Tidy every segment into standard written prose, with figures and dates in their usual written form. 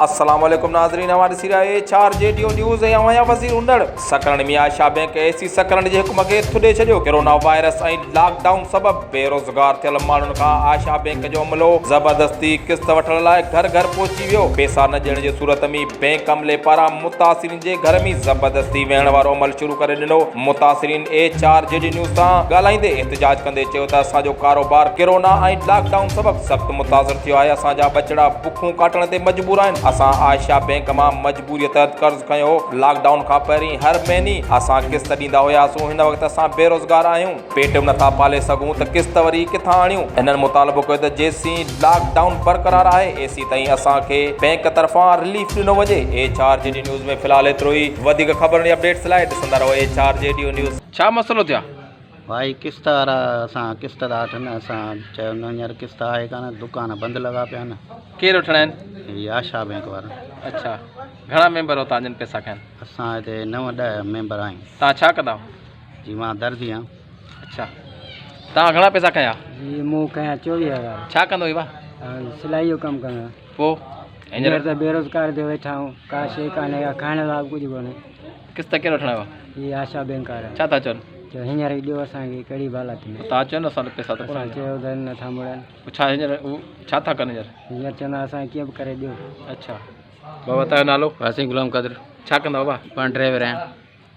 अस्सलाम वालेकुम नाज़रीन, हमारे सिराए 4 JTO न्यूज़ ऐं आया वज़ीर उंदड़ सकरण में आशा बैंक एसी सकरण जे हुकुम खे थुॾे छॾियो। कोरोना वायरस ऐं लॉकडाउन सबबि बेरोज़गार थियल माण्हुनि खां आशा बैंक जो अमलो ज़बरदस्ती किस्त वठण लाइ घर घर पहुची वियो। पैसा न ॾियण जे सूरत में बैंक अमले पारां मुतासिरीन जे घर में ज़बरदस्ती वेहण वारो अमल शुरू करे ॾिनो। मुतासिरीन A4 JD न्यूज़ सां ॻाल्हाईंदे एहतिजाज कंदे चयो त असांजो कारोबार कोरोना ऐं लॉकडाउन सबबि सख़्तु मुतासिर थियो आहे। असांजा बचड़ा बुखूं काटण ते मजबूर आहिनि। असां आयशा बैंक मां मजबूरीअ तहत कर्ज़ खयो। लॉकडाउन खां पहिरीं हर महीने असां किस्त ॾींदा हुआसीं। हिन वक़्तु असां बेरोज़गार आहियूं, पेट नथा पाले सघूं त किस्त वरी किथां आणियूं। हिननि मुतालबो कयो त जेसीं लॉकडाउन बरक़रार आहे एसी ताईं असांखे बैंक तरफ़ां रिलीफ ॾिनो वञे। A4 JD न्यूज़ में फ़िलहाल एतिरो ई। वधीक ख़बरुनि अपडेट्स लाइ ॾिसंदा रहो A4 JTO न्यूज़। छा मसइलो थियो भाई? किस्त वारा असां किस्त था वठनि, असां चयो न हींअर किस्त आहे कान, दुकान बंदि लॻा पिया आहिनि। केरु वठणा आहिनि? इहा आशा बैंक वारा। अच्छा, घणा मेंबर हो तव्हां जिन पैसा खया? असां हिते 9-10 मेंबर आहियूं। तव्हां छा कंदा? जी मां दर्जी आहियां। अच्छा, तव्हां घणा पैसा खया? जी मूं कया 24,000। छा कंदो हुआ? सिलाई जो कमु कंदो। पोइ हींअर त बेरोज़गार ते वेठा आहियूं, का शइ कान्हे, का खाइण लाइ कुझु कोन्हे। किस्त केरु वठणा हुआ? ये आशा बैंक वारा। छा था चवनि? जो हींअर ई ॾियो असांखे, कहिड़ी बालत में। तव्हां चयो न असां पैसा त असां चयो त नथा मुड़नि। छा हींअर छा था कनि हींअर? हींअर चवंदा असांखे कीअं बि करे ॾियो। अच्छा बाबा, तव्हांजो नालो? वासी गुलाम क़दर। छा कंदा बाबा? पाण ड्राइवर आहियां।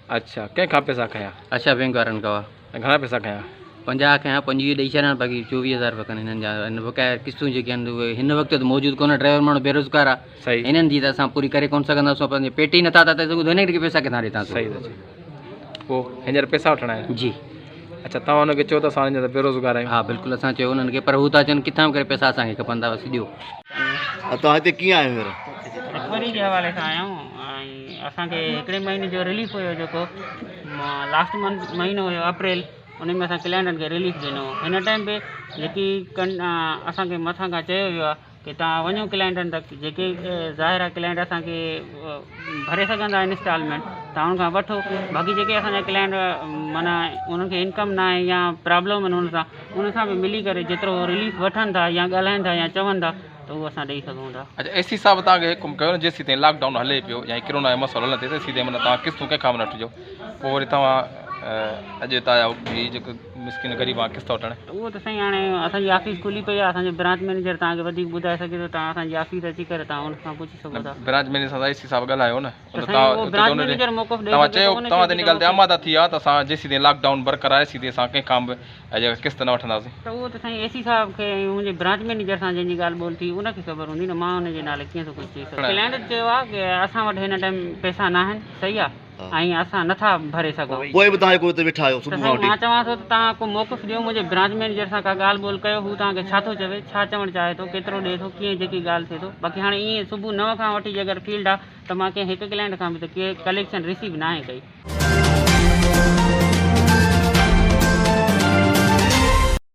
अच्छा, कंहिंखां पैसा खया? आशा बैंक वारनि खां। ऐं घणा पैसा खया? 50 खया, 25 ॾेई छॾिया, बाक़ी 24,000 रुपया कनि हिननि जा। हिन बक़ाया किस्तूं जेके आहिनि उहे हिन वक़्तु त मौजूदु कोन्हे। ड्राइवर माण्हू बेरोज़गार आहे। सही। हिननि जी त असां पूरी करे कोन सघंदासीं, पंहिंजे पेट ई नथा था सघूं त हिन खे पैसा किथां ॾिए? सही था चयो। पोइ हींअर पैसा वठणा आहिनि? जी। अच्छा, तव्हां हुनखे चयो त असां हींअर बेरोज़गार आहियूं? हा बिल्कुलु, असां चयो हुननि खे, पर हू था चवनि किथां बि करे पैसा असांखे खपंदा, बसि ॾियो। तव्हां हिते कीअं आहियो हींअर? रिकवरी जे हवाले सां आया आहियूं ऐं असांखे हिकिड़े महीने जो रिलीफ हुयो, जेको लास्ट मंथ महीनो हुयो अप्रैल, उन में असां क्लाइंटनि खे रिलीफ ॾिनो। हिन टाइम ते जेकी असांखे मथां खां चयो वियो आहे कि तव्हां वञो क्लाइंटनि तक, जेके ज़ाहिर आहे क्लाइंट असांखे भरे सघंदा इंस्टॉलमेंट, तव्हां उनखां वठो। बाक़ी जेके असांजा क्लाइंट माना उन्हनि खे इनकम न आहे या प्रॉब्लम आहिनि उन सां बि मिली करे जेतिरो रिलीफ वठनि था या ॻाल्हाइनि था या चवनि था त उहो असां ॾेई सघूं था। अच्छा, एसी साहब तव्हांखे हुकुम कयो न जेसीं ताईं लॉकडाउन हले पियो या कोरोना जो मसइलो हले तेसीं ताईं माना तव्हां किस्तूं कंहिंखां बि न वठिजो। पोइ वरी तव्हां अॼु तव्हां हीअ जेको मिस्किन ग़रीब आहे किस्त वठण, उहो त साईं हाणे असांजी ऑफिस खुली पई आहे। असांजो ब्रांच मैनेजर तव्हांखे वधीक ॿुधाए सघे थो। तव्हां असांजी ऑफिस अची करे तव्हां उन खां पुछी सघो था। ब्रांच मैनेजर सां एसी साहब ॻाल्हायो न? ब्रांच मैनेजर मौक़फ़ ॾेई तव्हां चयो तव्हां त इन ॻाल्हि ते आमादा थी विया त असां जेसीं ताईं लॉकडाउन बरक़रार आहे असां कंहिंखां बि जेका किस्त न वठंदासीं। त उहो त साईं एसी साहब खे मुंहिंजे ब्रांच मैनेजर सां जंहिंजी ॻाल्हि ॿोल थी उनखे ख़बर हूंदी न, मां हुनजे नाले कीअं थो कुझु चई सघां। क्लाइंट चयो आहे की असां वटि हिन टाइम पैसा न आहिनि, सही आहे, ऐं असां नथा भरे सघूं। पोइ बि तव्हां हिते वेठा आहियो सुबुह खां वठी। मां चवां थो त तव्हां को मौक़फ़ ॾियो, मुंहिंजे ब्रांच मैनेजर सां का ॻाल्हि ॿोल कयो, हू तव्हांखे छा थो चवे, छा चवणु चाहे थो, केतिरो ॾिए थो, कीअं जेकी ॻाल्हि थिए थो। बाक़ी हाणे ईअं सुबुह 9 खां वठी अगरि फील्ड आहे त मां कंहिं हिकु क्लाइंट खां बि त कंहिं कलेक्शन रिसीव न आहे कई।